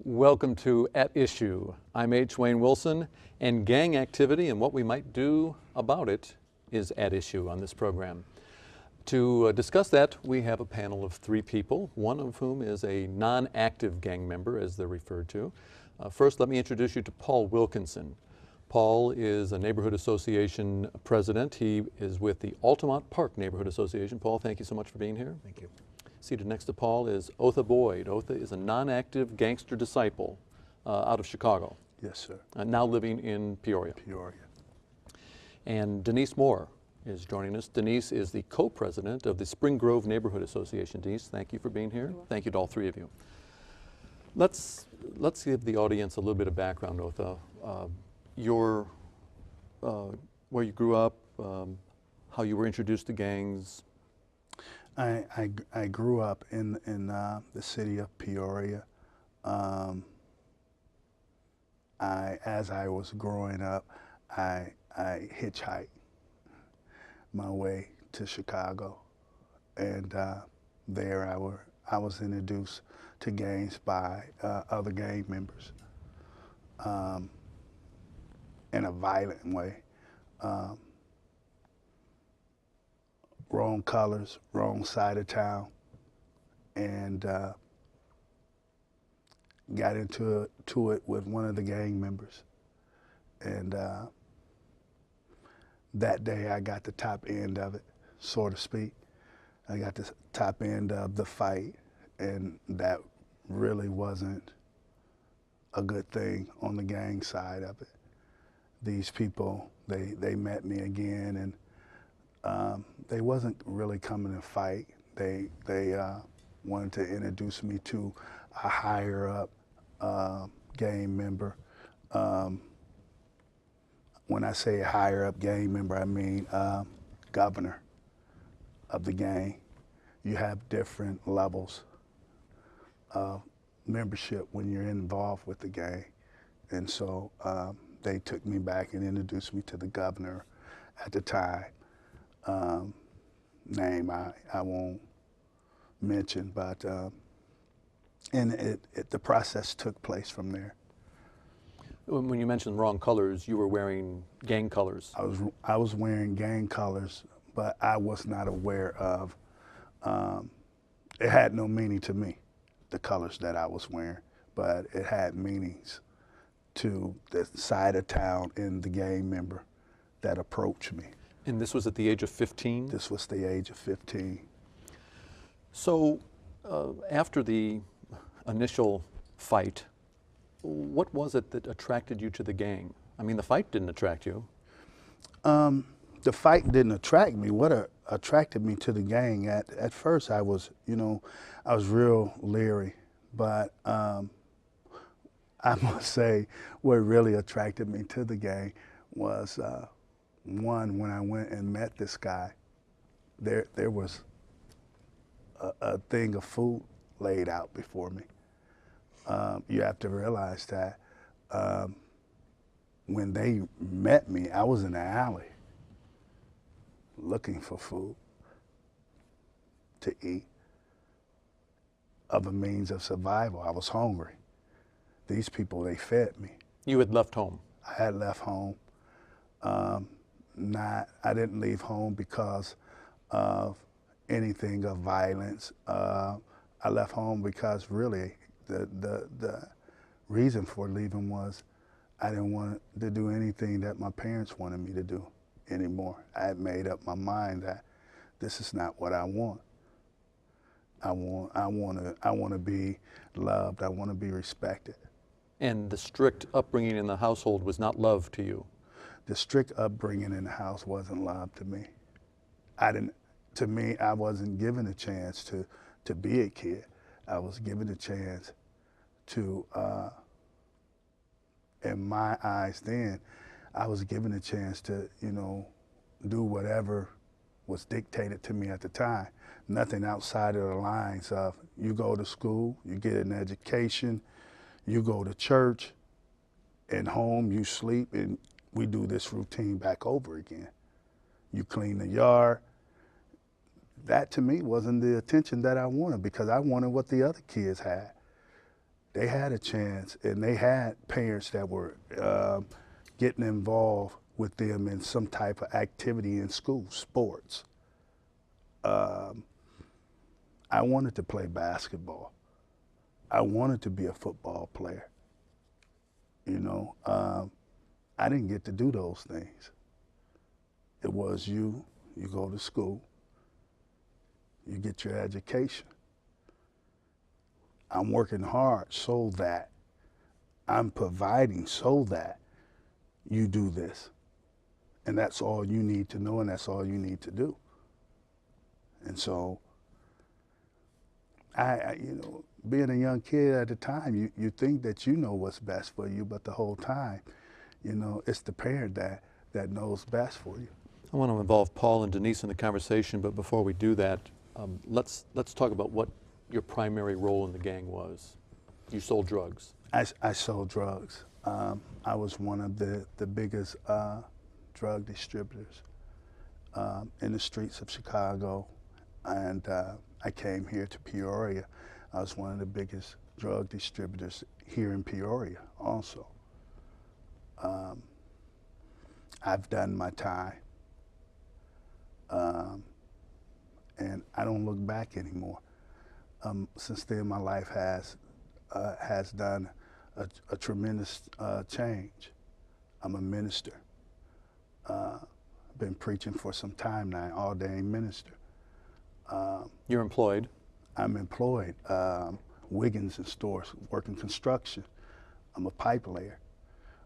Welcome to At Issue. I'm H. Wayne Wilson, and gang activity and what we might do about it is at issue on this program. To discuss that, we have a panel of three people, one of whom is a non-active gang member, as they're referred to. First, let me introduce you to Paul Wilkinson. Paul is a neighborhood association president. He is with the Altamont Park Neighborhood Association. Paul, thank you so much for being here. Thank you. Seated next to Paul is Otha Boyd. Otha is a non-active gangster disciple out of Chicago. Yes, sir. Now living in Peoria. Peoria. And Denise Moore is joining us. Denise is the co-president of the Spring Grove Neighborhood Association. Denise, thank you for being here. Thank you to all three of you. Let's give the audience a little bit of background, Otha. Where you grew up, how you were introduced to gangs. I grew up in the city of Peoria. As I was growing up, I hitchhiked my way to Chicago, and there I was introduced to gangs by other gang members in a violent way. Wrong colors, wrong side of town, and got into it with one of the gang members. And that day I got the top end of it, so to speak. I got the top end of the fight, and that really wasn't a good thing on the gang side of it. These people, they met me again, and they wasn't really coming to fight. They wanted to introduce me to a higher up gang member. When I say a higher up gang member, I mean governor of the gang. You have different levels of membership when you're involved with the gang. And so they took me back and introduced me to the governor at the time. Name I won't mention, but and the process took place from there. When you mentioned wrong colors, you were wearing gang colors. I was wearing gang colors, but I was not aware of. It had no meaning to me, the colors that I was wearing, but it had meanings to the side of town and the gang member that approached me. And this was at the age of 15? This was the age of 15. So after the initial fight, what was it that attracted you to the gang? I mean, the fight didn't attract you. The fight didn't attract me. What attracted me to the gang, at first I was real leery, but I must say what really attracted me to the gang was one, when I went and met this guy, there was a thing of food laid out before me. You have to realize that when they met me, I was in the alley looking for food to eat, other means of survival. I was hungry. These people, they fed me. You had left home? I had left home. I didn't leave home because of anything of violence. I left home because really the reason for leaving was I didn't want to do anything that my parents wanted me to do anymore. I had made up my mind that this is not what I want. I want to be loved. I want to be respected. And the strict upbringing in the household was not love to you? The strict upbringing in the house wasn't love to me. To me, I wasn't given a chance to be a kid. I was given a chance to, in my eyes then, I was given a chance to, do whatever was dictated to me at the time. Nothing outside of the lines of you go to school, you get an education, you go to church, and home you sleep, and we do this routine back over again. You clean the yard. That to me wasn't the attention that I wanted, because I wanted what the other kids had. they had a chance, and they had parents that were getting involved with them in some type of activity in school, sports. I wanted to play basketball. I wanted to be a football player. You know, I didn't get to do those things. It was you go to school, you get your education. I'm working hard so that I'm providing so that you do this. And that's all you need to know, and that's all you need to do. And so, you know, being a young kid at the time, you think that you know what's best for you, but the whole time, you know, it's the parent that knows best for you. I want to involve Paul and Denise in the conversation, but before we do that, let's talk about what your primary role in the gang was. You sold drugs. I sold drugs. I was one of the biggest drug distributors in the streets of Chicago, and I came here to Peoria. I was one of the biggest drug distributors here in Peoria also. I've done my time, and I don't look back anymore. Since then, my life has done a tremendous change. I'm a minister. I've been preaching for some time now, all-day minister. You're employed? I'm employed. Wiggins and stores, working construction. I'm a pipe layer.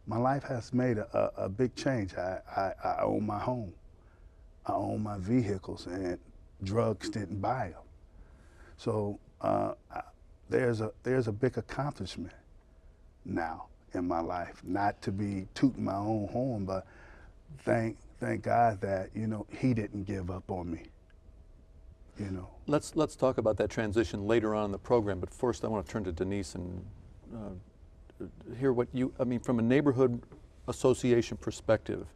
My life has made a big change. I own my home. I own my vehicles, and drugs didn't buy them. So there's a big accomplishment now in my life. Not to be tooting my own horn, but thank God that, you know, he didn't give up on me. You know. Let's talk about that transition later on in the program, but first I want to turn to Denise and hear what I mean, from a neighborhood association perspective,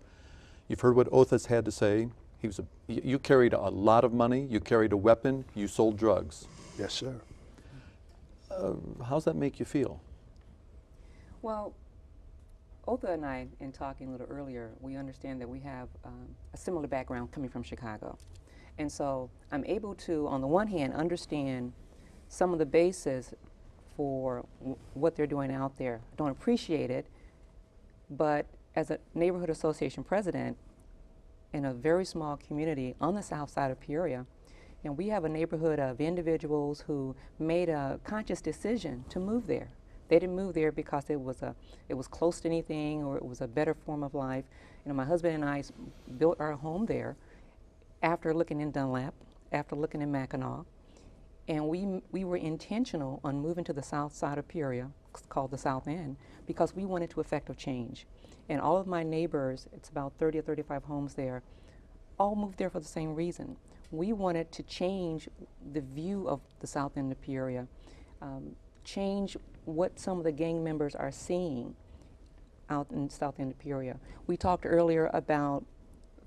you've heard what Othas had to say. You carried a lot of money, you carried a weapon, you sold drugs. Yes, sir. How's that make you feel? Well, Otha and I, in talking a little earlier, we understand that we have a similar background coming from Chicago. And so I'm able to, on the one hand, understand some of the basis for what they're doing out there. I don't appreciate it, but as a neighborhood association president in a very small community on the south side of Peoria, and we have a neighborhood of individuals who made a conscious decision to move there. They didn't move there because it was close to anything or it was a better form of life. You know, my husband and I built our home there after looking in Dunlap, after looking in Mackinac, and we were intentional on moving to the south side of Peoria, called the South End, because we wanted to effect a change. And all of my neighbors, it's about 30 or 35 homes there, all moved there for the same reason. We wanted to change the view of the South End of Peoria, change what some of the gang members are seeing out in the South End of Peoria. We talked earlier about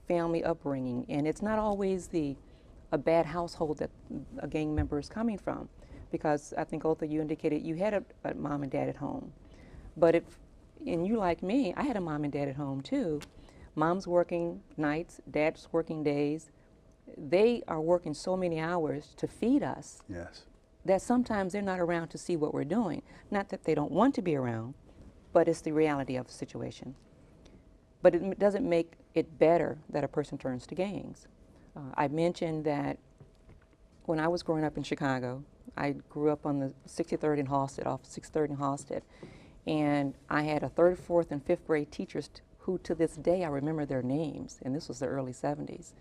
family upbringing, and it's not always a bad household that a gang member is coming from, because I think, Otha, you indicated you had a mom and dad at home. But and you like me, I had a mom and dad at home too. Mom's working nights, dad's working days. They are working so many hours to feed us. Yes. That sometimes they're not around to see what we're doing. Not that they don't want to be around, but it's the reality of the situation. But it doesn't make it better that a person turns to gangs. I mentioned that when I was growing up in Chicago, I grew up on the 63rd and Halsted, off 63rd and Halsted, and I had a 3rd, 4th, and 5th grade teachers who to this day I remember their names, and this was the early 70s.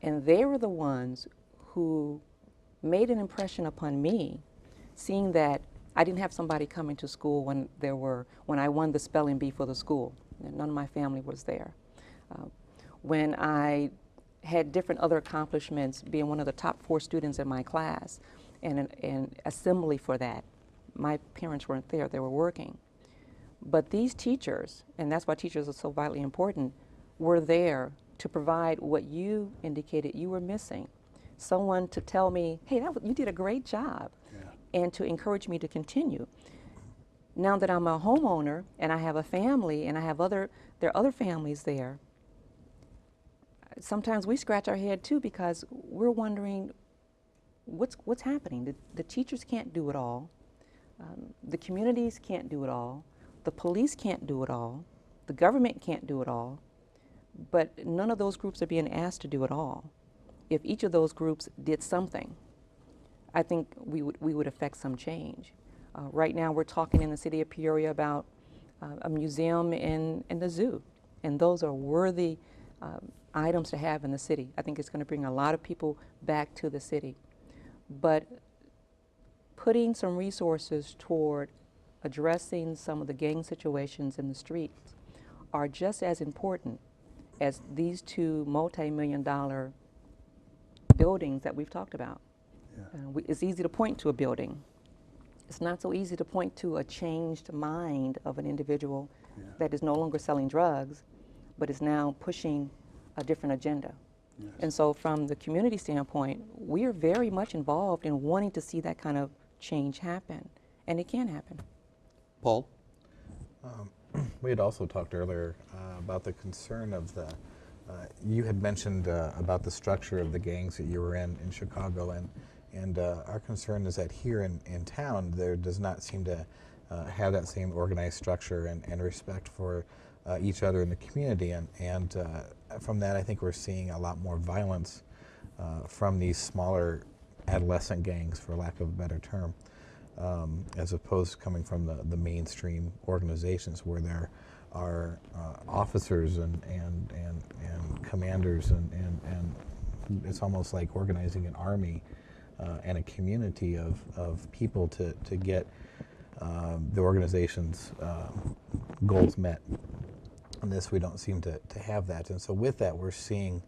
And they were the ones who made an impression upon me, seeing that I didn't have somebody coming to school when I won the spelling bee for the school. None of my family was there. When I had different other accomplishments, being one of the top 4 students in my class, and an assembly for that. My parents weren't there, they were working. But these teachers, and that's why teachers are so vitally important, were there to provide what you indicated you were missing. Someone to tell me, hey, you did a great job, and to encourage me to continue. now that I'm a homeowner and I have a family and there are other families there, sometimes we scratch our head too because we're wondering what's happening. The teachers can't do it all. The communities can't do it all. The police can't do it all. The government can't do it all. But none of those groups are being asked to do it all. If each of those groups did something, I think we would affect some change. Right now we're talking in the city of Peoria about a museum and the zoo. And those are worthy items to have in the city. I think it's going to bring a lot of people back to the city. But putting some resources toward addressing some of the gang situations in the streets are just as important as these two multi-million-dollar buildings that we've talked about. Yeah. It's easy to point to a building. It's not so easy to point to a changed mind of an individual that is no longer selling drugs, but is now pushing a different agenda. Yes. And so from the community standpoint, we are very much involved in wanting to see that kind of change happen, and it can happen. Paul? We had also talked earlier about the concern of you had mentioned about the structure of the gangs that you were in Chicago, and our concern is that here in town there does not seem to have that same organized structure and respect for each other in the community, and from that I think we're seeing a lot more violence from these smaller adolescent gangs, for lack of a better term, as opposed to coming from the mainstream organizations where there are officers and commanders and it's almost like organizing an army and a community of people to get the organization's goals met. And this, we don't seem to have that. And so with that, we're seeing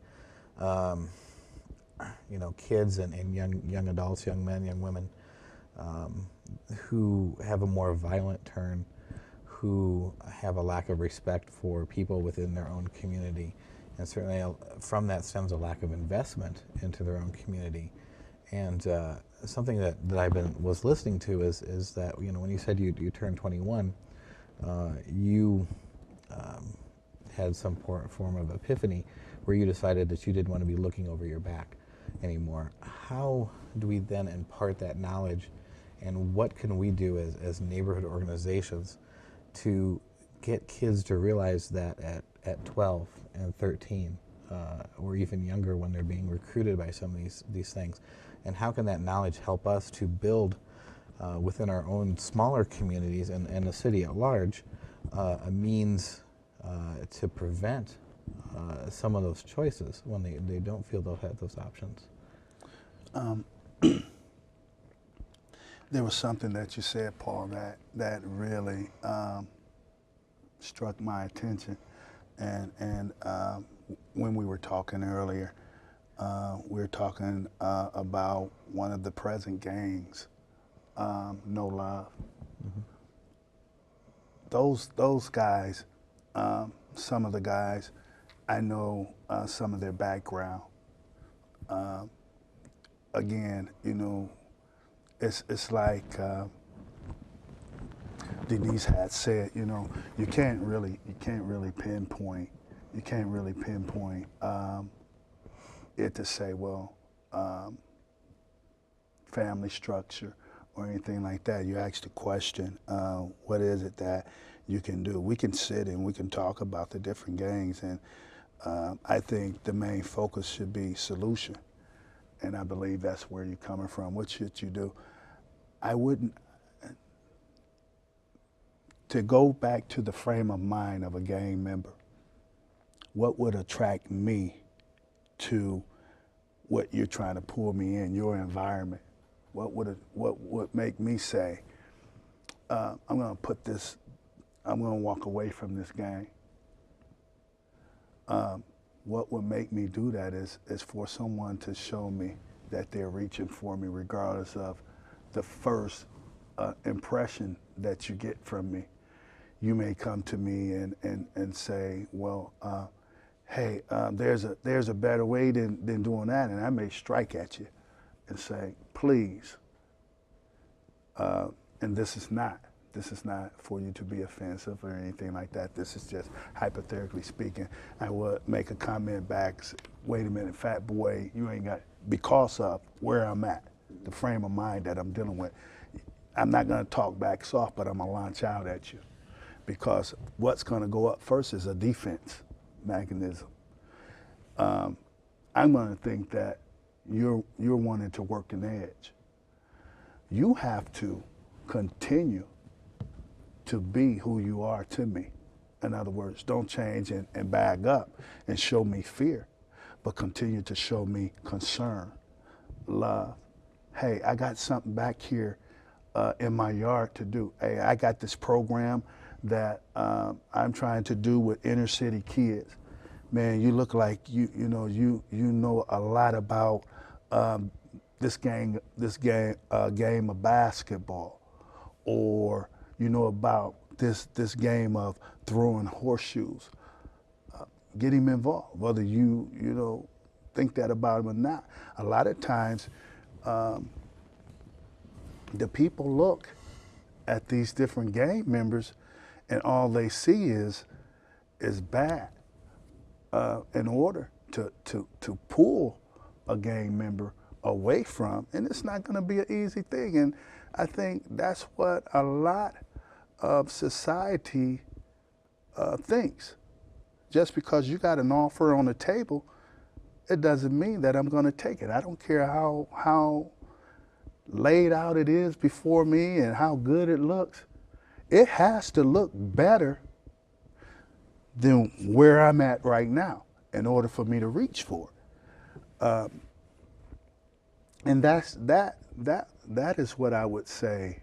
kids and young adults, young men, young women who have a more violent turn, who have a lack of respect for people within their own community. And certainly from that stems a lack of investment into their own community. And something that I was listening to is that, when you said you turned 21, you had some form of epiphany where you decided that you didn't want to be looking over your back anymore. How do we then impart that knowledge, and what can we do as neighborhood organizations to get kids to realize that at 12 and 13 or even younger when they're being recruited by some of these things? And how can that knowledge help us to build within our own smaller communities and the city at large a means to prevent some of those choices when they don't feel they'll have those options? There was something that you said, Paul, that really struck my attention. And when we were talking earlier, we were talking about one of the present gangs, No Love. Mm-hmm. Those guys, some of the guys, I know some of their background. Again, it's like Denise had said, you can't really pinpoint it to say, well, family structure or anything like that. You ask the question, what is it that you can do? We can sit and we can talk about the different gangs, and I think the main focus should be solution. And I believe that's where you're coming from. What should you do? I wouldn't, to go back to the frame of mind of a gang member, what would attract me to what you're trying to pull me in, your environment? What would make me say, I'm going to walk away from this gang? What would make me do that is for someone to show me that they're reaching for me regardless of the first impression that you get from me. You may come to me and say, well, hey, there's a better way than doing that, and I may strike at you and say, please, and this is not This is not for you to be offensive or anything like that. This is just hypothetically speaking. I would make a comment back, wait a minute, fat boy, you ain't got, because of where I'm at, the frame of mind that I'm dealing with. I'm not gonna talk back soft, but I'm gonna launch out at you. Because what's gonna go up first is a defense mechanism. I'm gonna think that you're wanting to work an edge. You have to continue to be who you are to me. In other words, don't change and bag up and show me fear, but continue to show me concern, love. Hey, I got something back here in my yard to do. Hey, I got this program that I'm trying to do with inner city kids. Man, you look like you know a lot about this game of basketball, or you know about this game of throwing horseshoes. Get him involved, whether you think that about him or not. A lot of times, the people look at these different gang members, and all they see is bad. In order to pull a gang member away from, and it's not going to be an easy thing. And I think that's what a lot of society thinks. Just because you got an offer on the table, it doesn't mean that I'm going to take it. I don't care how laid out it is before me and how good it looks. It has to look better than where I'm at right now in order for me to reach for it. And that is what I would say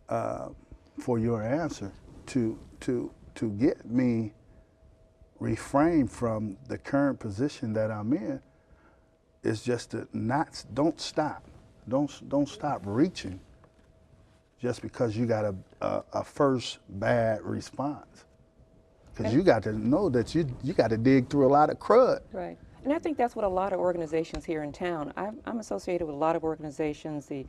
for your answer to get me refrain from the current position that I'm in is just to don't stop reaching just because you got a first bad response. Because you got to know that you got to dig through a lot of crud. Right. And I think that's what a lot of organizations here in town, I'm associated with a lot of organizations, the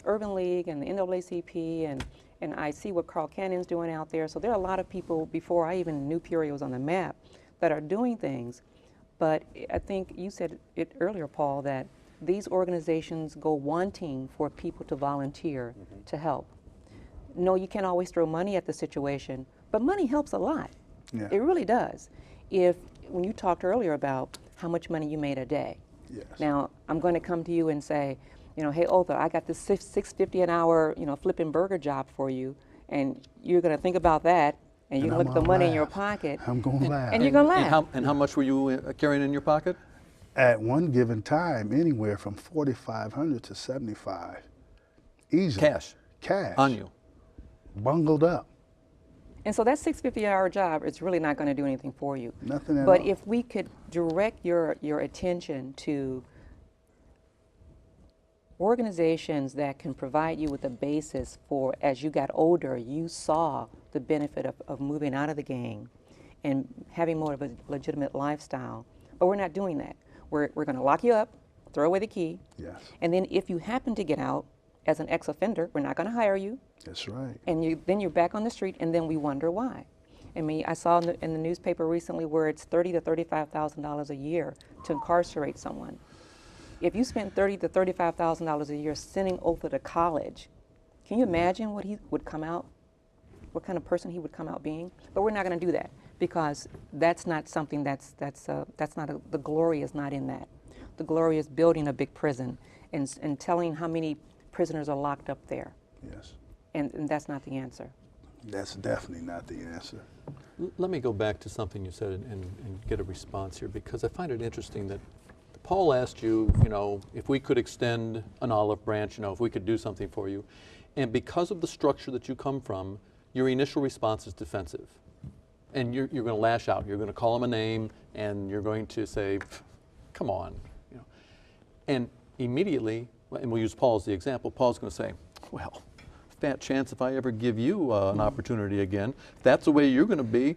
Urban League and the NAACP, and I see what Carl Cannon's doing out there. So there are a lot of people, before I even knew Peoria was on the map, that are doing things. But I think you said it earlier, Paul, that these organizations go wanting for people to volunteer to help. No, you can't always throw money at the situation, but money helps a lot. Yeah. It really does. When you talked earlier about how much money you made a day. Yes. Now, I'm going to come to you and say, hey, Otha, I got this $6.50 an hour, flipping burger job for you, and you're going to think about that, and you're going to look at the money in your pocket. I'm going to laugh. And you're going to laugh. And how much were you carrying in your pocket? At one given time, anywhere from $4,500 to $75,000, easily. Cash. On you. Bungled up. And so that $6.50 an hour job is really not going to do anything for you. Nothing at all. But if we could direct your attention to organizations that can provide you with a basis for, as you got older, you saw the benefit of moving out of the gang and having more of a legitimate lifestyle. But we're not doing that. We're going to lock you up, throw away the key. Yes. And then if you happen to get out as an ex-offender, we're not going to hire you. That's right. And then you're back on the street, and then we wonder why. I saw in the newspaper recently where it's $30,000 to $35,000 a year to incarcerate someone. If you spend $30,000 to $35,000 a year sending Otha to college, can you imagine what he would come out, what kind of person he would come out being? But we're not going to do that because that's not something the glory is not in that. The glory is building a big prison and telling how many prisoners are locked up there. Yes. And that's not the answer. That's definitely not the answer. Let me go back to something you said and get a response here, because I find it interesting that Paul asked you, if we could extend an olive branch, if we could do something for you. And because of the structure that you come from, your initial response is defensive. And you're going to lash out. You're going to call him a name, and you're going to say, come on. And immediately, and we'll use Paul as the example, Paul's going to say, well, fat chance if I ever give you an opportunity again. If that's the way you're going to be,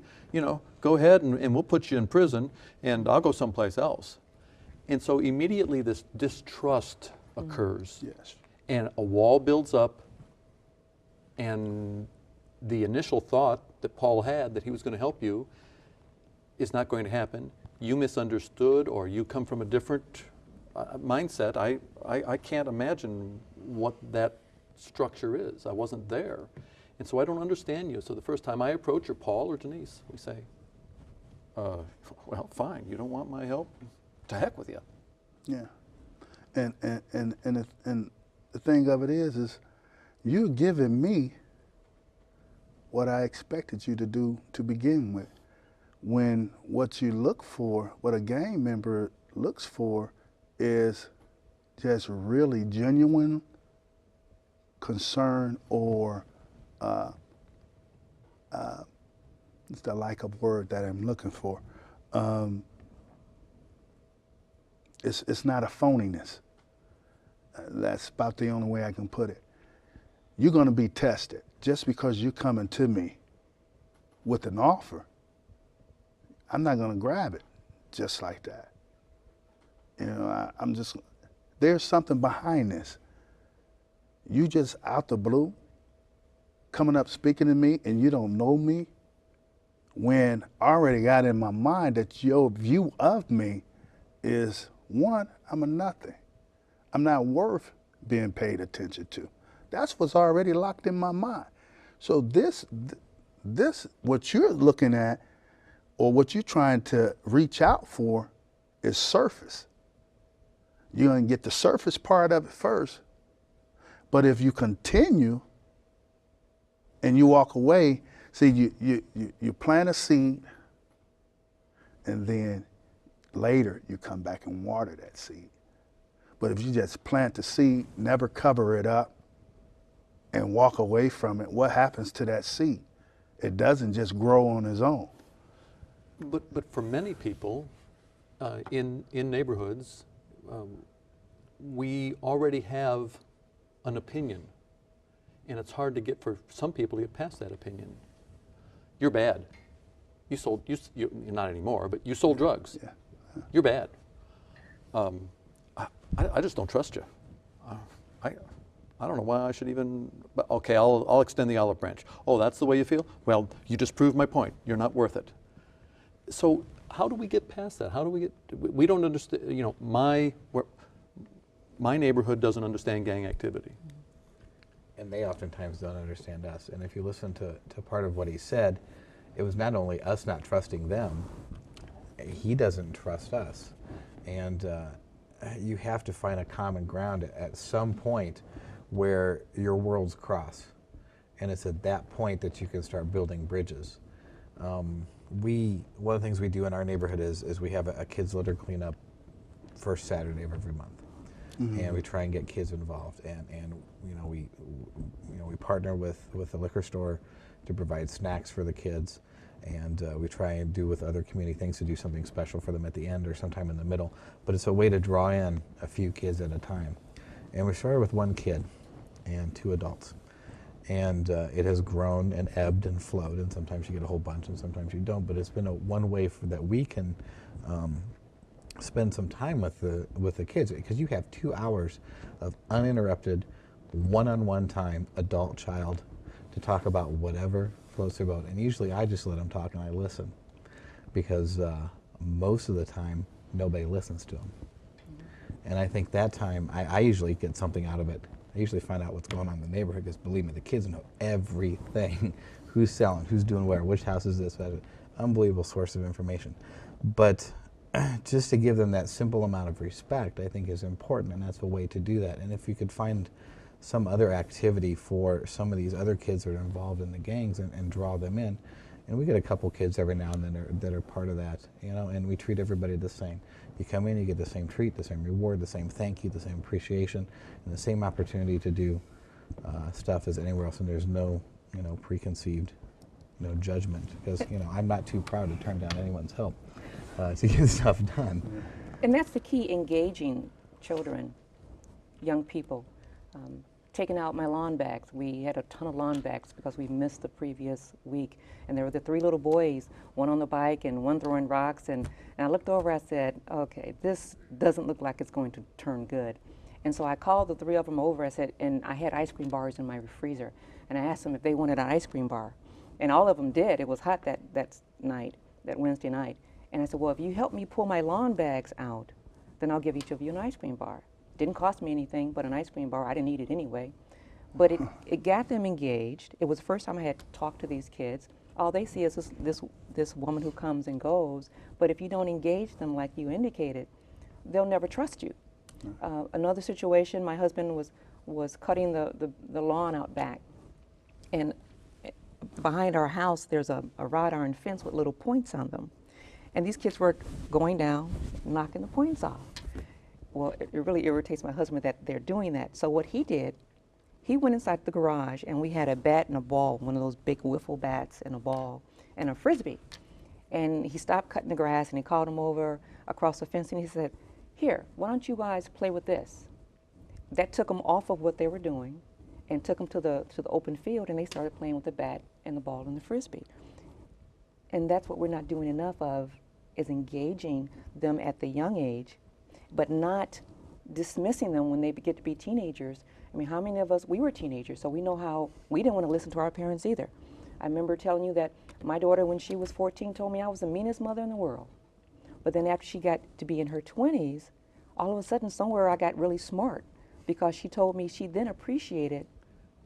go ahead and we'll put you in prison, and I'll go someplace else. And so immediately this distrust occurs. Yes. And a wall builds up, and the initial thought that Paul had that he was going to help you is not going to happen. You misunderstood, or you come from a different mindset. I can't imagine what that structure is. I wasn't there. And so I don't understand you. So the first time I approach, or Paul or Denise, we say, well, fine, you don't want my help? To heck with you. Yeah. And the thing of it is you're giving me what I expected you to do to begin with. When what you look for, what a gang member looks for, is just really genuine concern, or it's the like of word that I'm looking for. It's not a phoniness. That's about the only way I can put it. You're going to be tested. Just because you're coming to me with an offer, I'm not going to grab it just like that. You know, I'm just, there's something behind this. You just out the blue, coming up speaking to me, and you don't know me, when I already got in my mind that your view of me is, one, I'm a nothing. I'm not worth being paid attention to. That's what's already locked in my mind. So this, what you're looking at, or what you're trying to reach out for, is surface. You're gonna get the surface part of it first, but if you continue and you walk away, see, you plant a seed, and then later you come back and water that seed. But if you just plant the seed, never cover it up, and walk away from it, what happens to that seed? It doesn't just grow on its own. But for many people in neighborhoods, we already have an opinion, and it's hard to get, for some people, to get past that opinion. You're bad. You're not anymore, but you sold drugs. Yeah. You're bad. I just don't trust you. I don't know why I should even, but okay, I'll extend the olive branch. Oh, that's the way you feel? Well, you just proved my point. You're not worth it. So how do we get past that? How do we get, we don't understand, you know, my neighborhood doesn't understand gang activity. And they oftentimes don't understand us. And if you listen to part of what he said, it was not only us not trusting them, he doesn't trust us. And you have to find a common ground at some point where your worlds cross. And it's at that point that you can start building bridges. One of the things we do in our neighborhood is we have a kids litter cleanup first Saturday of every month. Mm-hmm. And we try and get kids involved, and we partner with the liquor store to provide snacks for the kids, and we try and do with other community things to do something special for them at the end or sometime in the middle. But it's a way to draw in a few kids at a time. And we started with one kid and 2 adults, and it has grown and ebbed and flowed, and sometimes you get a whole bunch and sometimes you don't. But it's been one way that we can spend some time with the kids, because you have 2 hours of uninterrupted one-on-one time, adult child, to talk about whatever floats their boat. And usually I just let them talk and I listen, because most of the time nobody listens to them. And I think that time I usually get something out of it. I usually find out what's going on in the neighborhood, because believe me, the kids know everything. Who's selling, who's doing where, which house is this, unbelievable source of information. But just to give them that simple amount of respect, I think, is important, and that's a way to do that. And if you could find some other activity for some of these other kids that are involved in the gangs and draw them in, and we get a couple kids every now and then that are part of that, and we treat everybody the same. You come in, you get the same treat, the same reward, the same thank you, the same appreciation, and the same opportunity to do stuff as anywhere else, and there's no preconceived judgment, because I'm not too proud to turn down anyone's help to get stuff done. And that's the key, engaging children, young people. Taking out my lawn bags. We had a ton of lawn bags because we missed the previous week. And there were the 3 little boys, one on the bike and one throwing rocks. And I looked over, I said, okay, this doesn't look like it's going to turn good. And so I called the three of them over. I said, and I had ice cream bars in my freezer, and I asked them if they wanted an ice cream bar, and all of them did. It was hot that night, that Wednesday night. And I said, well, if you help me pull my lawn bags out, then I'll give each of you an ice cream bar. Didn't cost me anything but an ice cream bar. I didn't eat it anyway. But it got them engaged. It was the first time I had talked to these kids. All they see is this woman who comes and goes. But if you don't engage them like you indicated, they'll never trust you. Another situation, my husband was cutting the lawn out back. And behind our house, there's a wrought iron fence with little points on them. And these kids were going down, knocking the points off. Well, it really irritates my husband that they're doing that. So what he did, he went inside the garage, and we had a bat and a ball, one of those big wiffle bats and a ball and a Frisbee. And he stopped cutting the grass, and he called them over across the fence, and he said, here, why don't you guys play with this? That took them off of what they were doing and took them to the open field, and they started playing with the bat and the ball and the Frisbee. And that's what we're not doing enough of, is engaging them at the young age, but not dismissing them when they get to be teenagers. I mean, how many of us, we were teenagers, so we know how, we didn't want to listen to our parents either. I remember telling you that my daughter, when she was 14, told me I was the meanest mother in the world. But then after she got to be in her 20s, all of a sudden somewhere I got really smart, because she told me she then appreciated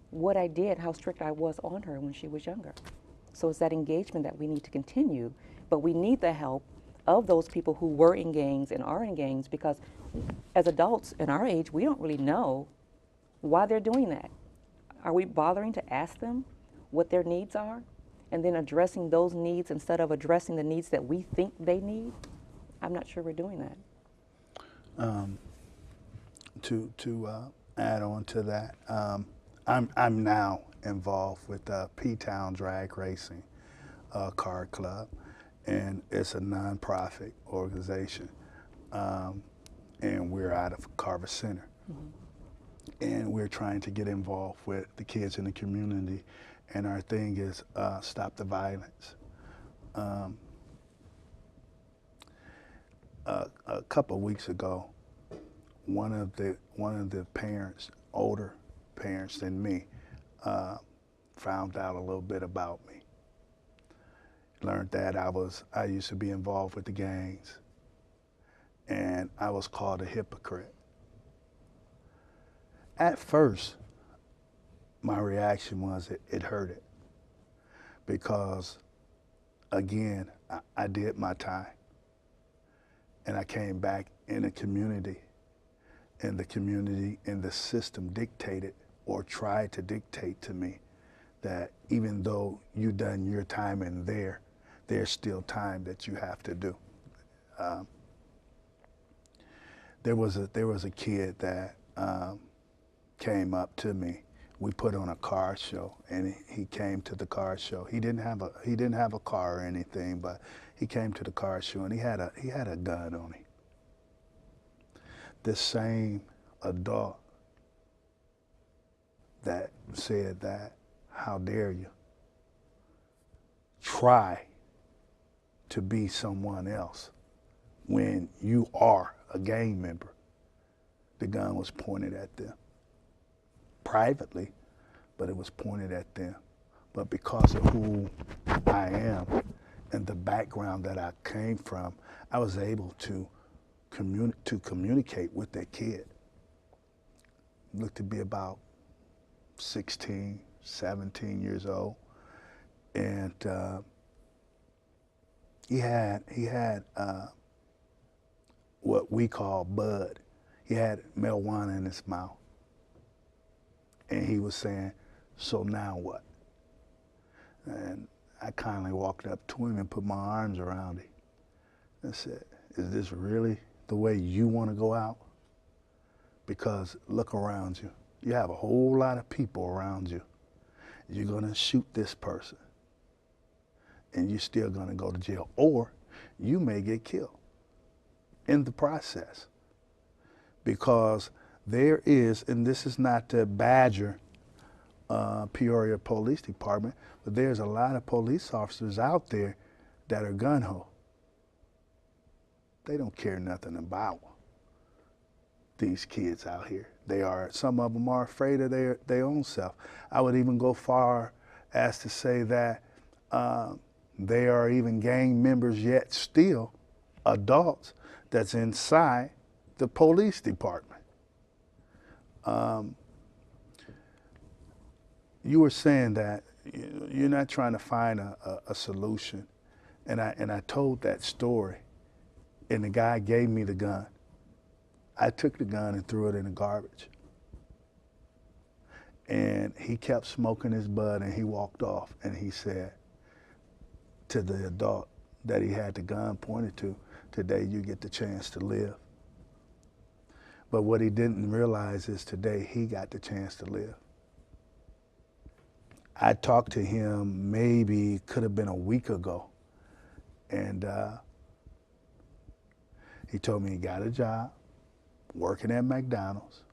what I did, how strict I was on her when she was younger. So it's that engagement that we need to continue, but we need the help of those people who were in gangs and are in gangs, because as adults in our age, we don't really know why they're doing that. Are we bothering to ask them what their needs are and then addressing those needs instead of addressing the needs that we think they need? I'm not sure we're doing that. To add on to that, I'm now involved with P-Town Drag Racing Car Club, and it's a nonprofit organization, and we're out of Carver Center. And we're trying to get involved with the kids in the community, and our thing is stop the violence. A couple of weeks ago, one of the parents, older parents than me, found out a little bit about me. Learned that I used to be involved with the gangs, and I was called a hypocrite. At first, my reaction was it hurted, because again, I did my time, and I came back in the community, and the system dictated or tried to dictate to me that even though you done your time in there's still time that you have to do. There was a kid that came up to me. We put on a car show, and he came to the car show. He didn't have a car or anything, but he came to the car show, and he had a gun on him. This same adult that said that, how dare you try to be someone else when you are a gang member. The gun was pointed at them privately, but it was pointed at them. But because of who I am and the background that I came from, I was able to communicate with that kid. Looked to be about 16, 17 years old, and he had what we call bud. He had marijuana in his mouth, and he was saying, "So now what?" And I kindly walked up to him and put my arms around him and said, "Is this really the way you want to go out? Because look around you. You have a whole lot of people around you. You're going to shoot this person, and you're still going to go to jail, or you may get killed in the process." Because there is, and this is not to badger Peoria Police Department, but there's a lot of police officers out there that are gun-ho. They don't care nothing about these kids out here. Some of them are afraid of their own self. I would even go far as to say that they are even gang members yet still, adults that's inside the police department. You were saying that you're not trying to find a solution, and I told that story, and the guy gave me the gun. I took the gun and threw it in the garbage. And he kept smoking his bud, and he walked off, and he said to the adult that he had the gun pointed to, "Today you get the chance to live." But what he didn't realize is today he got the chance to live. I talked to him maybe, could have been a week ago, and he told me he got a job working at McDonald's.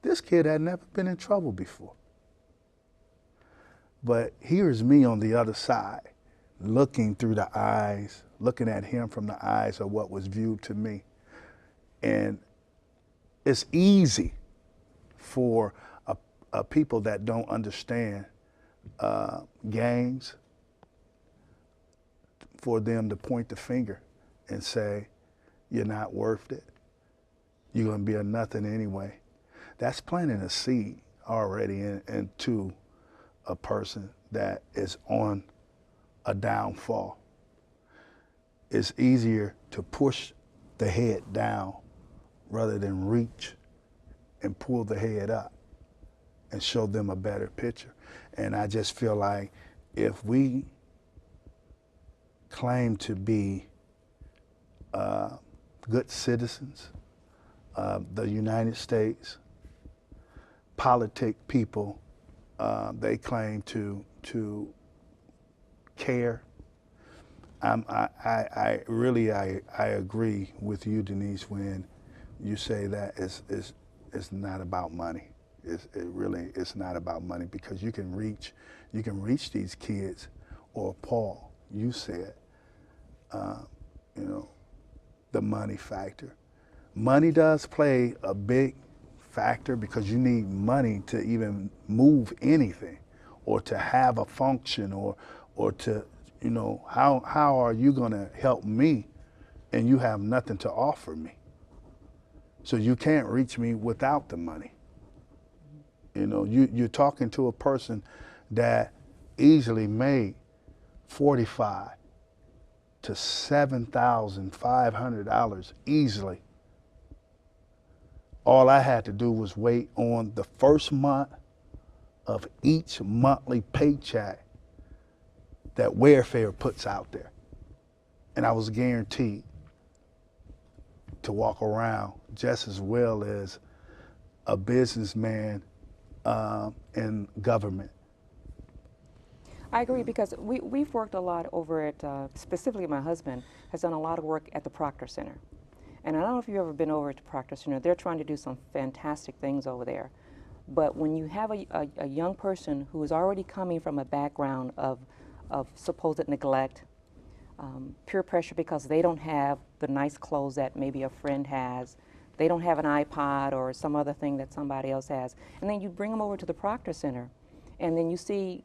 This kid had never been in trouble before. But here's me on the other side, looking through the eyes, looking at him from the eyes of what was viewed to me. And it's easy for a people that don't understand gangs, for them to point the finger and say, "You're not worth it. You're going to be a nothing anyway." That's planting a seed already into a person that is on a downfall. It's easier to push the head down rather than reach and pull the head up and show them a better picture. And I just feel like if we claim to be good citizens of the United States, politic people, they claim to care. I really agree with you, Denise, when you say that it's not about money. It's not about money, because you can reach these kids, or Paul, you said, the money factor. Money does play a big factor, because you need money to even move anything, or to have a function, or to, how are you going to help me and you have nothing to offer me? So you can't reach me without the money. You're talking to a person that easily made $45,000 to $7,500 easily. All I had to do was wait on the first month of each monthly paycheck that Wayfair puts out there. And I was guaranteed to walk around just as well as a businessman in government. I agree, because we've worked a lot over at, specifically my husband has done a lot of work at the Proctor Center. And I don't know if you've ever been over to Proctor Center. They're trying to do some fantastic things over there. But when you have a young person who is already coming from a background of supposed neglect, peer pressure because they don't have the nice clothes that maybe a friend has, they don't have an iPod or some other thing that somebody else has, and then you bring them over to the Proctor Center, and then you see,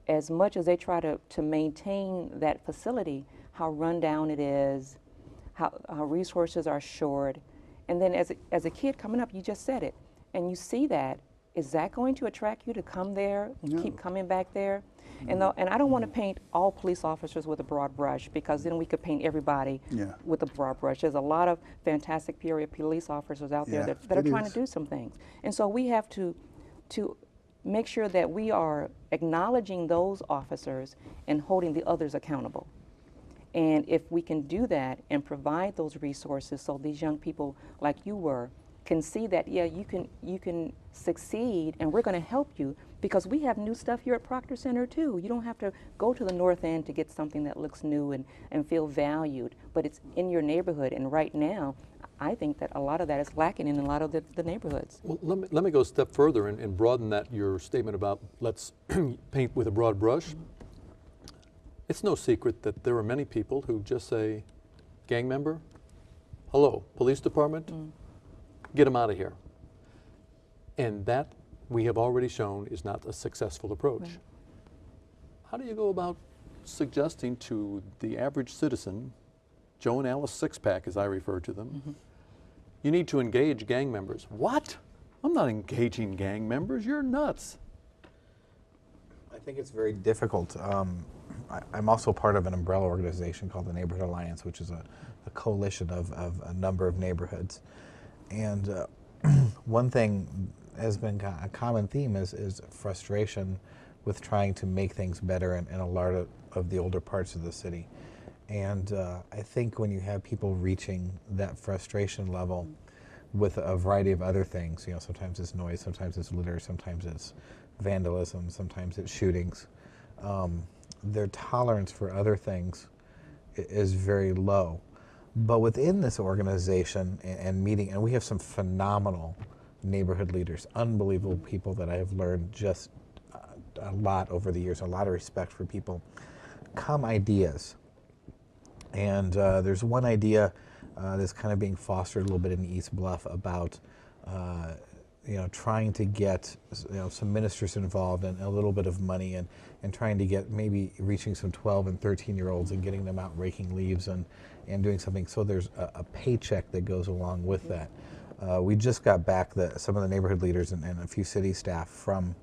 as much as they try to maintain that facility, how run down it is, how resources are short. And then as a kid coming up, you just said it, and you see that, is that going to attract you to come there and No. keep coming back there? And I don't want to paint all police officers with a broad brush, because then we could paint everybody Yeah. with a broad brush. There's a lot of fantastic period police officers out there Yeah, that are it trying is. to do some things. And so we have to make sure that we are acknowledging those officers and holding the others accountable. And if we can do that and provide those resources, so these young people like you were can see that, yeah, you can succeed, and we're going to help you, because we have new stuff here at Proctor Center too. You don't have to go to the North End to get something that looks new and feel valued, but it's in your neighborhood. And right now, I think that a lot of that is lacking in a lot of the neighborhoods. Well, let me go a step further and broaden your statement about let's paint with a broad brush. It's no secret that there are many people who just say, gang member, hello, police department, get them out of here. And that, we have already shown, is not a successful approach. Right. How do you go about suggesting to the average citizen, Joe and Alice Six-Pack, as I refer to them, you need to engage gang members? What? I'm not engaging gang members. You're nuts. I think it's very difficult. I'm also part of an umbrella organization called the Neighborhood Alliance, which is a coalition of a number of neighborhoods. And one thing has been a common theme is frustration with trying to make things better in a lot of the older parts of the city. And I think when you have people reaching that frustration level with a variety of other things, you know, sometimes it's noise, sometimes it's litter, sometimes it's vandalism, sometimes it's shootings, their tolerance for other things is very low. But within this organization and meeting, and we have some phenomenal neighborhood leaders, unbelievable people that I have learned just a lot over the years, a lot of respect for people, come ideas. And there's one idea that's kind of being fostered a little bit in East Bluff about trying to get some ministers involved and a little bit of money and trying to get maybe reaching some 12 and 13-year-olds and getting them out raking leaves and doing something. So there's a paycheck that goes along with that. We just got back some of the neighborhood leaders and a few city staff from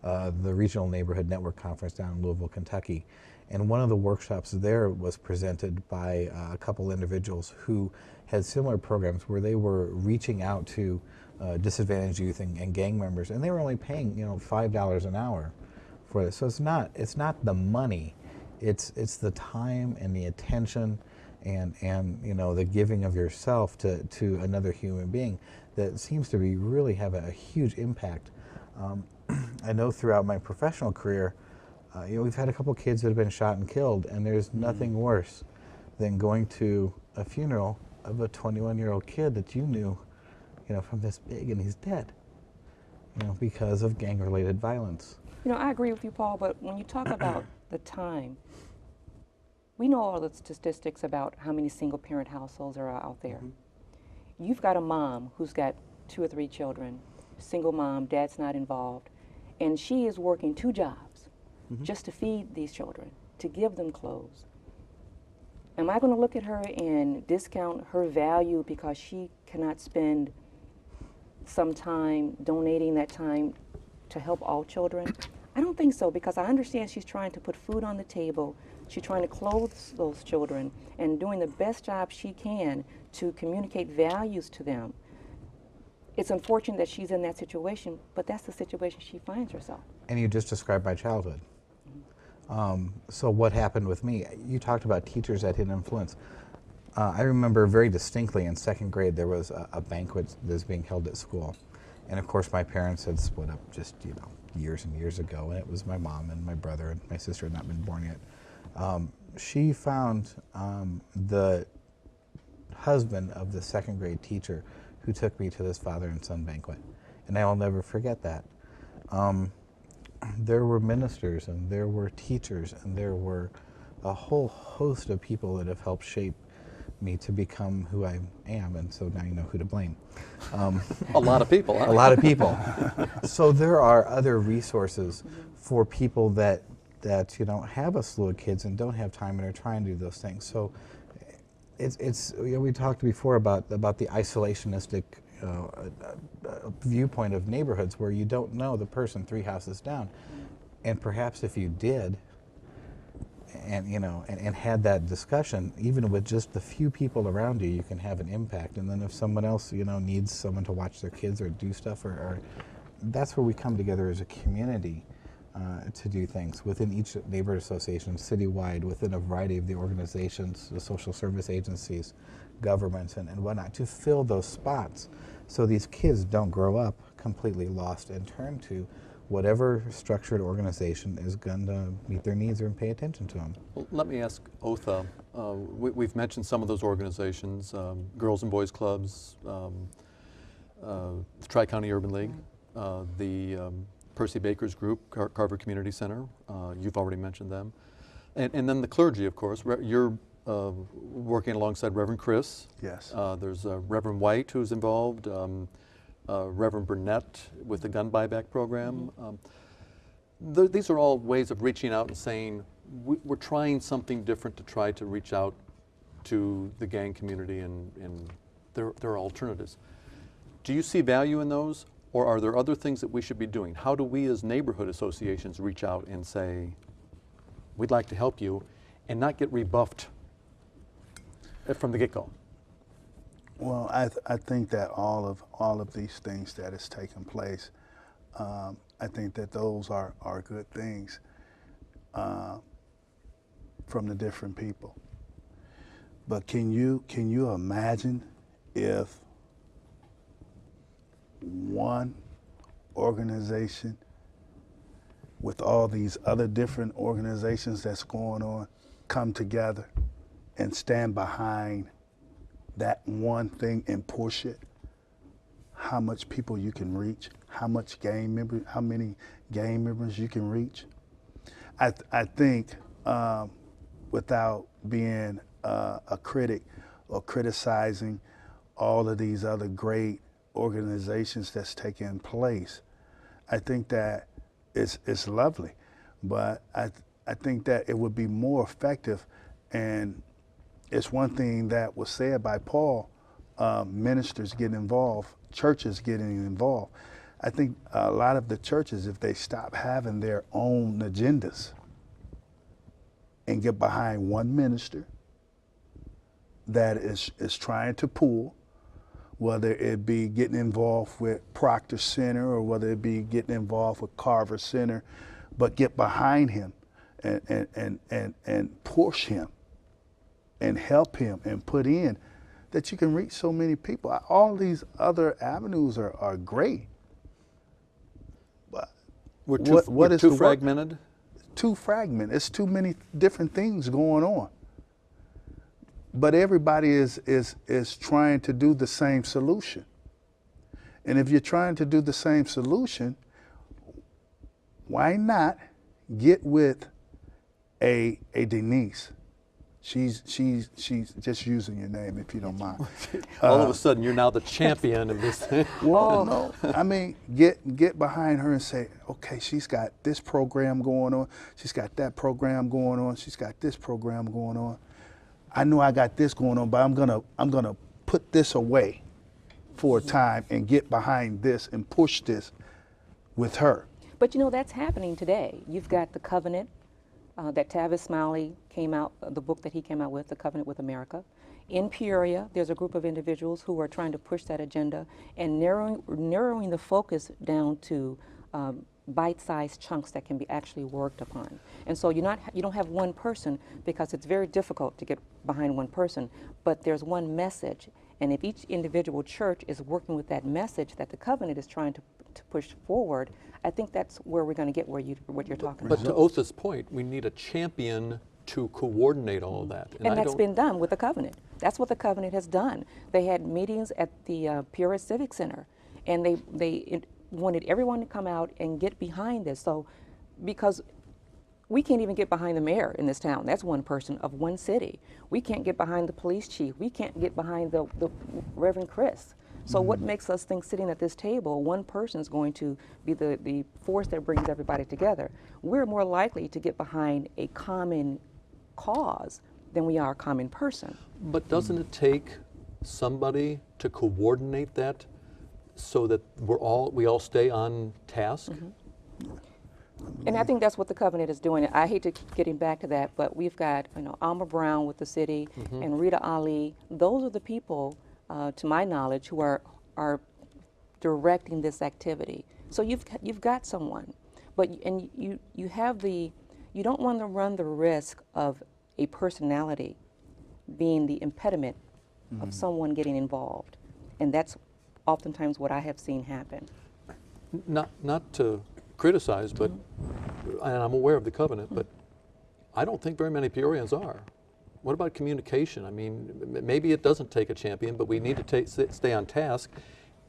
the Regional Neighborhood Network Conference down in Louisville, Kentucky. And one of the workshops there was presented by a couple individuals who had similar programs where they were reaching out to disadvantaged youth and gang members, and they were only paying $5 an hour for this. So it's not the money, it's the time and the attention and the giving of yourself to another human being that seems to be really have a huge impact. I know throughout my professional career, we've had a couple kids that have been shot and killed, and there's nothing worse than going to a funeral of a 21-year-old kid that you knew, from this big, and he's dead, because of gang-related violence. I agree with you, Paul, but when you talk about the time, we know all the statistics about how many single-parent households are out there. You've got a mom who's got 2 or 3 children, single mom, dad's not involved, and she is working 2 jobs just to feed these children, to give them clothes. Am I going to look at her and discount her value because she cannot spend some time donating that time to help all children? I don't think so, because I understand she's trying to put food on the table, she's trying to clothe those children and doing the best job she can to communicate values to them. It's unfortunate that she's in that situation, but that's the situation she finds herself. And you just described my childhood. So what happened with me? You talked about teachers that had influence. I remember very distinctly in 2nd grade there was a banquet that was being held at school. And of course my parents had split up just years and years ago, and it was my mom and my brother, and my sister had not been born yet. She found the husband of the 2nd grade teacher who took me to this father and son banquet. And I will never forget that. There were ministers and there were teachers and there were a whole host of people that have helped shape me to become who I am, and so now you know who to blame. A lot of people, huh? A lot of people. So there are other resources for people that have a slew of kids and don't have time and are trying to do those things. So it's we talked before about the isolationistic viewpoint of neighborhoods where you don't know the person 3 houses down, and perhaps if you did and had that discussion, even with just the few people around you, you can have an impact. And then if someone else needs someone to watch their kids or do stuff, or that's where we come together as a community to do things within each neighborhood association, citywide, within a variety of the organizations, the social service agencies, governments, and whatnot, to fill those spots so these kids don't grow up completely lost and turn to whatever structured organization is going to meet their needs or pay attention to them. Well, let me ask Otha. We've mentioned some of those organizations, Girls and Boys Clubs, the Tri-County Urban League, the Percy Baker's Group, Carver Community Center. You've already mentioned them. And then the clergy, of course. You're working alongside Reverend Chris. Yes. There's Reverend White who's involved. Reverend Burnett with the gun buyback program. These are all ways of reaching out and saying, we're trying something different to try to reach out to the gang community, and there are alternatives. Do you see value in those, or are there other things that we should be doing? How do we as neighborhood associations reach out and say, we'd like to help you, and not get rebuffed from the get-go? Well, I think that all of these things that has taken place, I think that those are good things from the different people. But can you imagine if one organization with all these other different organizations that's going on come together and stand behind that one thing and push it? How much people you can reach, how many gang members you can reach? I think without being a critic or criticizing all of these other great organizations that's taking place, I think that it's lovely, but I think that it would be more effective, and it's one thing that was said by Paul, ministers getting involved, churches getting involved. I think a lot of the churches, if they stop having their own agendas and get behind one minister that is trying to pull, whether it be getting involved with Proctor Center or whether it be getting involved with Carver Center, but get behind him and push him and help him and put in, that you can reach so many people. All these other avenues are great. But We're too fragmented? Too fragmented. It's too many different things going on. But everybody is trying to do the same solution. And if you're trying to do the same solution, why not get with a Denise? She's just using your name, if you don't mind. All of a sudden, you're now the champion of this thing. Well, no, I mean, get behind her and say, okay, she's got this program going on, she's got that program going on, she's got this program going on. I know I got this going on, but I'm gonna put this away for a time and get behind this and push this with her. But you know, that's happening today. You've got the Covenant that Tavis Smiley came out, the book that he came out with, The Covenant with America. In Peoria, there's a group of individuals who are trying to push that agenda and narrowing the focus down to bite-sized chunks that can be actually worked upon. And so you don't have one person, because it's very difficult to get behind one person, but there's one message. And if each individual church is working with that message that the Covenant is trying to push forward, I think that's where we're going to get what you're talking But about. to Otha's point, we need a champion to coordinate all of that. And that's been done with the Covenant. That's what the Covenant has done. They had meetings at the Peoria Civic Center, and they wanted everyone to come out and get behind this. So, because we can't even get behind the mayor in this town. That's one person of one city. We can't get behind the police chief. We can't get behind the Reverend Chris. So what makes us think sitting at this table, one person is going to be the force that brings everybody together? We're more likely to get behind a common cause than we are a common person. But doesn't it take somebody to coordinate that so that we all stay on task? And I think that's what the Covenant is doing. I hate to keep getting back to that, but we've got Alma Brown with the city and Rita Ali. Those are the people, to my knowledge, who are directing this activity. So you've got someone, but you don't want to run the risk of a personality being the impediment of someone getting involved, and that's oftentimes what I have seen happen. Not to criticize, but and I'm aware of the Covenant, but I don't think very many Peorians are. What about communication? I mean, maybe it doesn't take a champion, but we need to stay on task,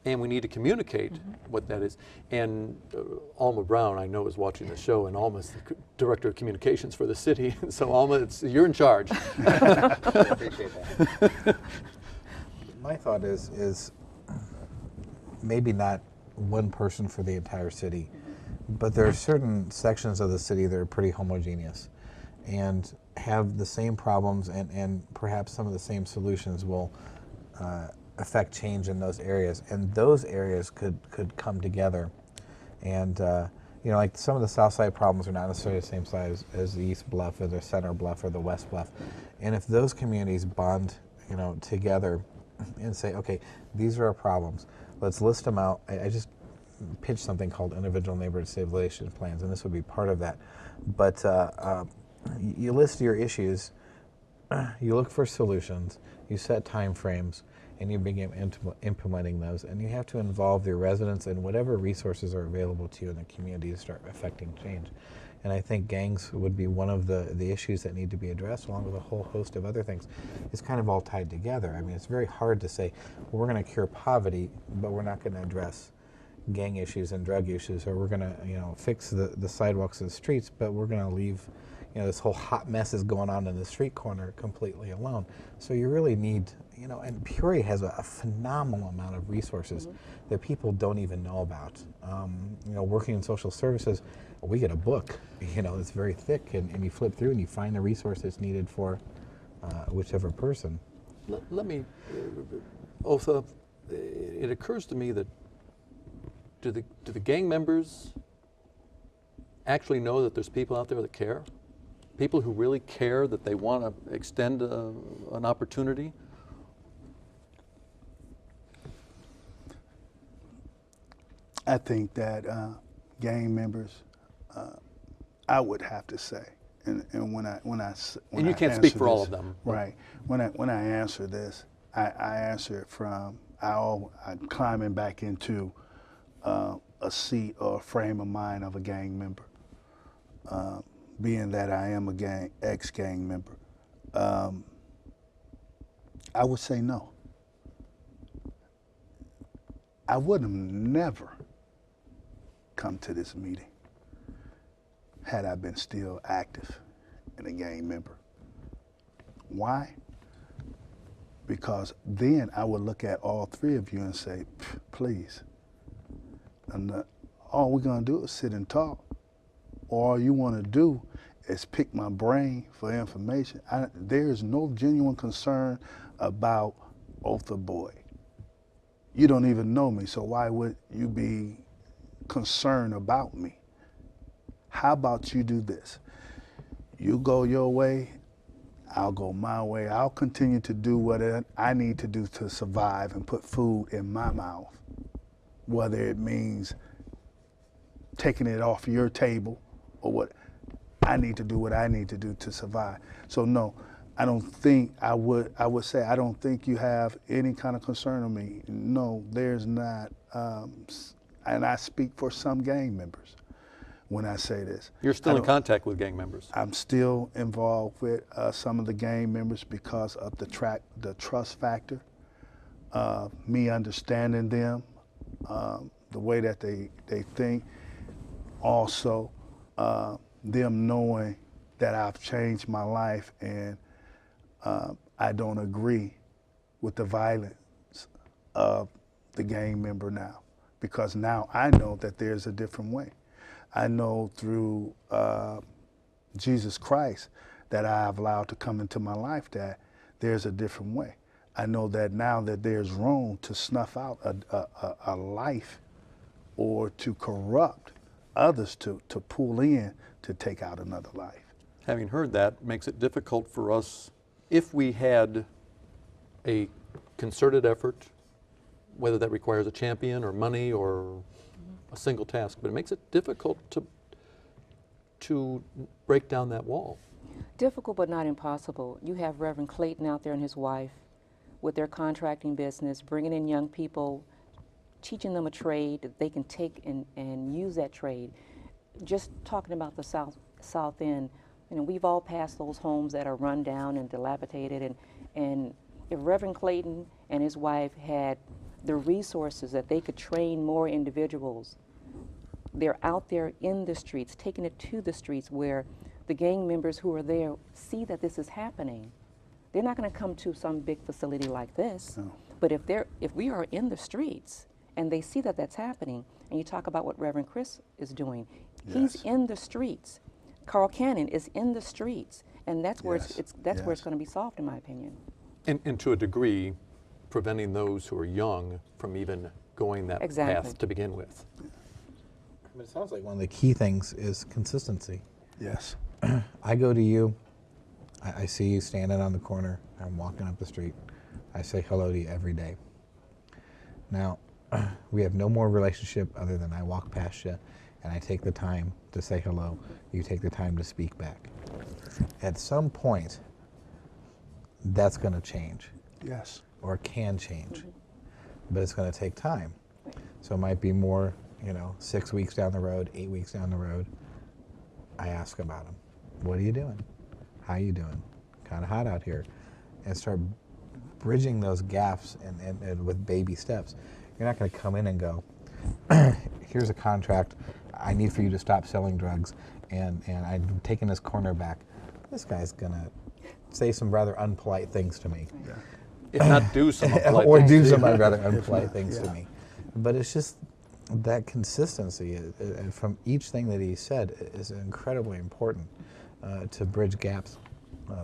and we need to communicate what that is. And Alma Brown, I know, is watching the show, and Alma's the director of communications for the city. So Alma, you're in charge. I appreciate that. My thought is maybe not one person for the entire city, but there are certain sections of the city that are pretty homogeneous and have the same problems, and perhaps some of the same solutions will affect change in those areas. And those areas could come together. And like some of the South Side problems are not necessarily the same size as the East Bluff or the Center Bluff or the West Bluff. And if those communities bond, together and say, okay, these are our problems, let's list them out. I just pitched something called Individual Neighborhood Stabilization Plans, and this would be part of that. But you list your issues, you look for solutions, you set time frames, and you begin implementing those. And you have to involve your residents and whatever resources are available to you in the community to start affecting change. And I think gangs would be one of the issues that need to be addressed, along with a whole host of other things. It's kind of all tied together. I mean, it's very hard to say, well, we're going to cure poverty, but we're not going to address gang issues and drug issues, or we're going to, fix the sidewalks and the streets, but we're going to leave, this whole hot mess is going on in the street corner completely alone. So you really need, and Peoria has a phenomenal amount of resources that people don't even know about. Working in social services, we get a book, it's very thick, and you flip through and you find the resources needed for whichever person. Let me, Otha, it occurs to me that do the gang members actually know that there's people out there that care? People who really care, that they want to extend an opportunity? I think that gang members, I would have to say, and when I and you can't speak for all of them, right? When I answer this, I answer it from I'm climbing back into a seat or a frame of mind of a gang member, being that I am a ex-gang member. I would say no. I would have never come to this meeting had I been still active and a gang member. Why? Because then I would look at all three of you and say, please, all we're gonna do is sit and talk. Or all you wanna do is pick my brain for information. There is no genuine concern about Otha Boyd. You don't even know me, so why would you be concerned about me? How about you do this? You go your way, I'll go my way. I'll continue to do what I need to do to survive and put food in my mouth, whether it means taking it off your table or what. I need to do what I need to do to survive. So no, I don't think I would say I don't think you have any kind of concern on me. No, there's not. And I speak for some gang members when I say this. You're still in contact with gang members? I'm still involved with some of the gang members because of the trust factor, me understanding them, the way that they think, also them knowing that I've changed my life and I don't agree with the violence of the gang member now, because now I know that there's a different way. I know through Jesus Christ that I have allowed to come into my life that there's a different way. I know that now that there's room to snuff out a life or to corrupt others to pull in to take out another life. Having heard that, makes it difficult for us, if we had a concerted effort, whether that requires a champion or money or a single task, but it makes it difficult to break down that wall. Difficult but not impossible. You have Reverend Clayton out there and his wife with their contracting business, bringing in young people, teaching them a trade that they can take and use that trade. Just talking about the South End, we've all passed those homes that are run down and dilapidated, and if Reverend Clayton and his wife had the resources that they could train more individuals, they're out there in the streets, taking it to the streets where the gang members who are there see that this is happening. They're not going to come to some big facility like this, no. But if we are in the streets and they see that that's happening. And you talk about what Reverend Chris is doing. Yes. He's in the streets. Carl Cannon is in the streets, and that's where Yes. that's where Yes. it's going to be solved, in my opinion. And to a degree, preventing those who are young from even going that Exactly. path to begin with. But it sounds like one of the key things is consistency. Yes. I go to you, I see you standing on the corner, I'm walking up the street, I say hello to you every day. Now, we have no more relationship other than I walk past you and I take the time to say hello, you take the time to speak back. At some point, that's going to change, Yes. or can change, but it's going to take time. So it might be more, 6 weeks down the road, 8 weeks down the road, I ask about them. What are you doing? How you doing? Kind of hot out here. And start bridging those gaps and with baby steps. You're not going to come in and go, here's a contract. I need for you to stop selling drugs. And I'm taking this corner back. This guy's going to say some rather unpolite things to me. Yeah. If not do some polite Or things. do some rather unpolite not, things to yeah. me. But it's just that consistency from each thing that he said is incredibly important to bridge gaps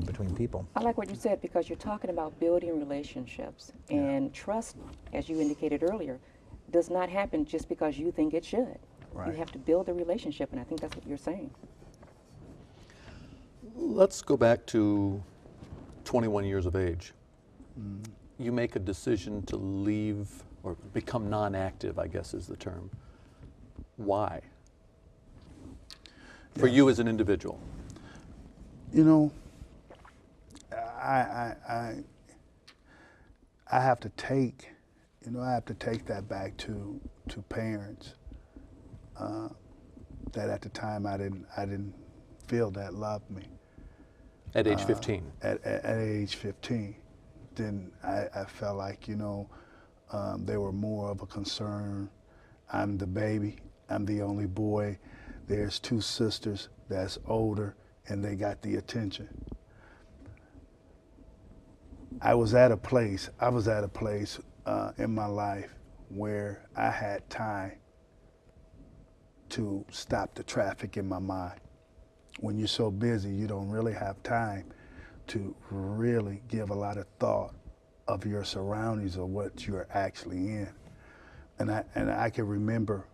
between people. I like what you said, because you're talking about building relationships, and trust, as you indicated earlier, does not happen just because you think it should. Right. You have to build a relationship, and I think that's what you're saying. Let's go back to 21 years of age. You make a decision to leave or become non-active, I guess is the term. Why? For you as an individual. I have to take, that back to parents that at the time I didn't feel that loved me. At age 15. At age 15, then I felt like they were more of a concern. I'm the baby. I'm the only boy. There's 2 sisters that's older, and they got the attention. I was at a place in my life where I had time to stop the traffic in my mind. When you're so busy, you don't really have time to really give a lot of thought of your surroundings or what you're actually in. And I can remember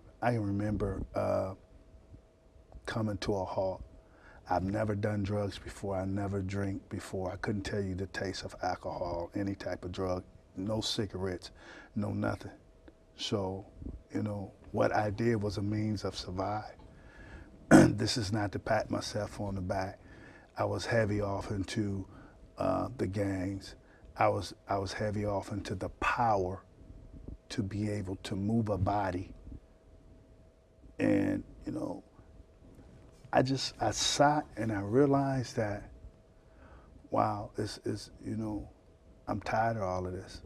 coming to a halt. I've never done drugs before. I never drank before. I couldn't tell you the taste of alcohol, any type of drug, no cigarettes, no nothing. So, what I did was a means of survival. This is not to pat myself on the back. I was heavy off into the gangs. I was heavy off into the power to be able to move a body. And, I sat and I realized that, wow, I'm tired of all of this.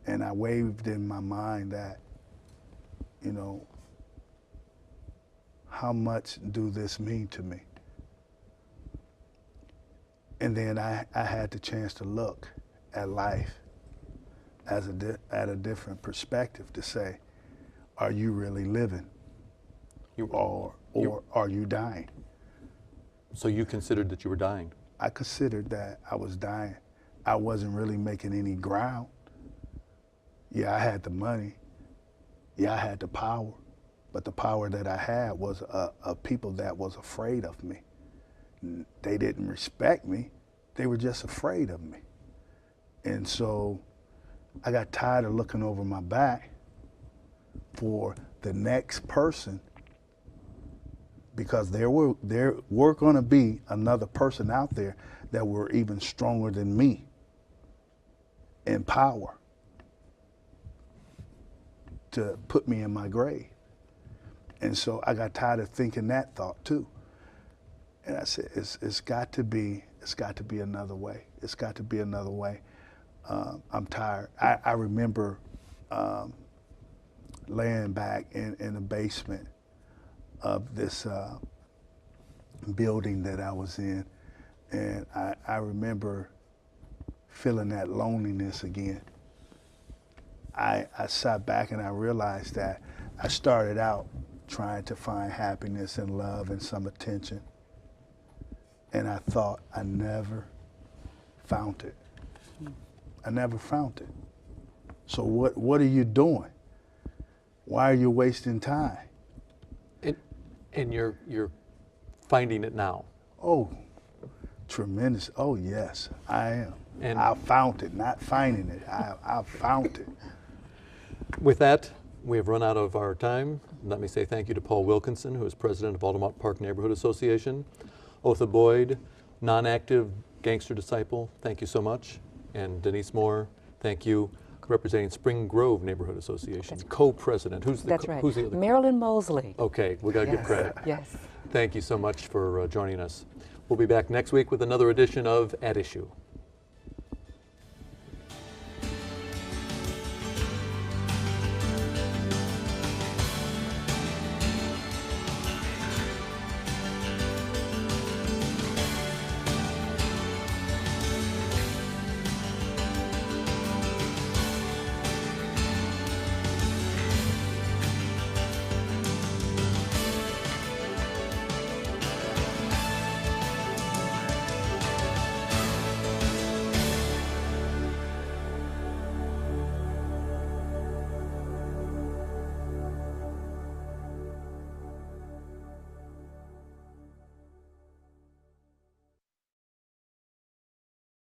And I waved in my mind that, how much do this mean to me? And then I had the chance to look at life at a different perspective to say, are you really living? Or are you dying? So you considered that you were dying? I considered that I was dying. I wasn't really making any ground. Yeah, I had the money. Yeah, I had the power. But the power that I had was a people that was afraid of me. They didn't respect me. They were just afraid of me. And so I got tired of looking over my back for the next person, because there were going to be another person out there that were even stronger than me in power to put me in my grave. And so I got tired of thinking that thought too. And I said, it's got to be another way. It's got to be another way. I'm tired. I remember laying back in the basement of this building that I was in, and I remember feeling that loneliness again. I sat back and I realized that I started out trying to find happiness and love and some attention. And I thought I never found it. I never found it. So what are you doing? Why are you wasting time? And you're finding it now. Oh, tremendous. Oh, yes, I am. And I found it, not finding it. I found it. with that, we have run out of our time. Let me say thank you to Paul Wilkinson, who is president of Altamont Park Neighborhood Association. Otha Boyd, non-active gangster disciple, thank you so much. And Denise Moore, thank you, representing Spring Grove Neighborhood Association, co-president. Who's the That's right. Who's the other? Marilyn Mosley. Okay, we got to give Yes. credit. Yes. Thank you so much for joining us. We'll be back next week with another edition of At Issue.